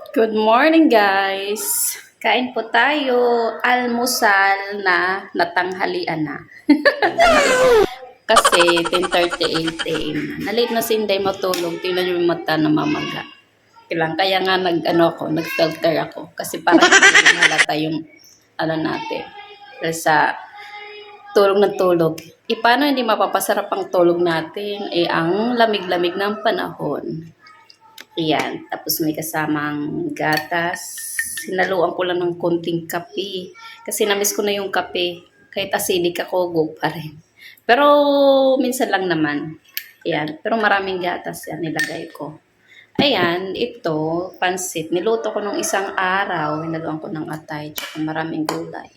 Good morning, guys. Kain po tayo. Almusal na natanghalian na. Kasi 10:38 AM na. Late na si Inday matulog. Tingnan yung mata na mamaga. Kaya nga nag-filter ako. Kasi para hindi malata yung natin. Dahil sa tulog ng tulog. Paano hindi mapapasarap ang tulog natin? Ang lamig-lamig ng panahon. Ayan. Tapos may kasamang gatas. Sinaluan ko lang ng konting kape. Kasi namiss ko na yung kape. Kahit acidic ako, go pa rin. Pero minsan lang naman. Ayan. Pero maraming gatas yan nilagay ko. Ayan. Ito, pansit. Niluto ko nung isang araw. Hinaluan ko ng atay. Tsaka maraming gulay.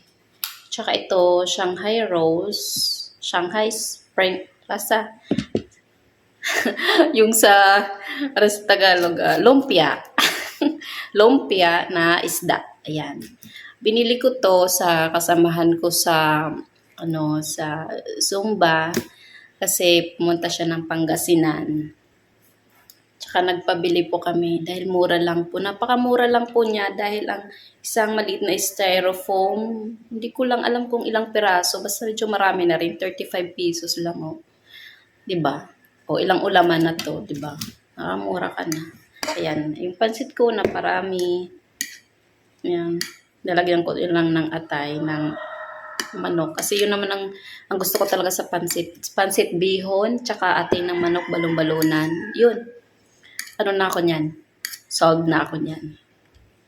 Tsaka ito, Shanghai Rose. Shanghai Spring. Lasa. Yung sa Tagalog, lumpia. Lumpia na isda. Ayan. Binili ko to sa kasamahan ko sa sa Zumba kasi pumunta siya ng Pangasinan. Tsaka nagpabili po kami dahil mura lang po. Napakamura lang po niya dahil ang isang maliit na styrofoam, hindi ko lang alam kung ilang piraso, basta medyo marami na rin, 35 pesos lang oh. 'Di ba? O ilang ulaman na to, 'di ba? Mura ka na. Ayan, yung pansit ko na parami. Ayan, nalagyan ko lang ng atay ng manok kasi yun naman ang gusto ko talaga sa pansit. Pansit bihon, tsaka atay ng manok balon-balunan. Yun. Ano na ako niyan? Solved na ako niyan.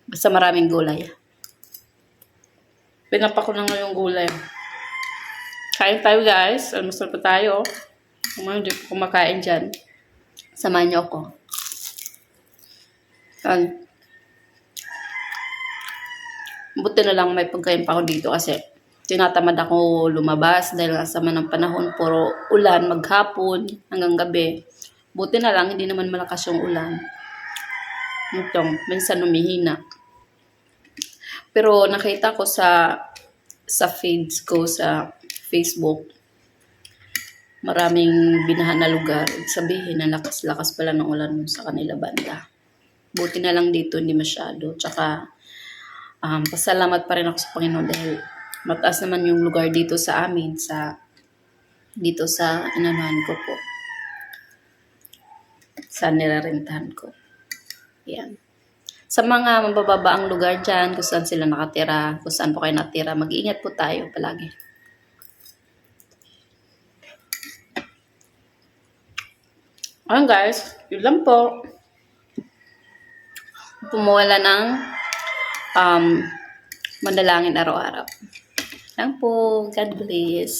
Basta maraming gulay. Pinapa ko na nga yung gulay. Kain tayo guys. Almusal pa tayo. Kung hindi ko kumakain dyan, samahan niyo ako. Buti na lang may pagkain pa ako dito kasi tinatamad ako lumabas dahil sama ng panahon, puro ulan maghapon hanggang gabi. Buti na lang hindi naman malakas yung ulan. Ito, minsan humihina. Pero nakita ko sa feeds ko sa Facebook, maraming binahan na lugar. Sabihin na lakas-lakas pala ng ulan sa kanila banda. Buti na lang dito hindi masyado. Tsaka pasalamat pa rin ako sa Panginoon dahil mataas naman yung lugar dito sa amin, dito sa inanuhan ko po. Sa nirarentahan ko. Yan. Sa mga mabababaang lugar dyan, kung saan sila nakatira, kung saan po kayo natira, mag-iingat po tayo palagi. Ayan guys, yun lang po. Pumuwala ng manalangin araw-araw. Lang po, God bless.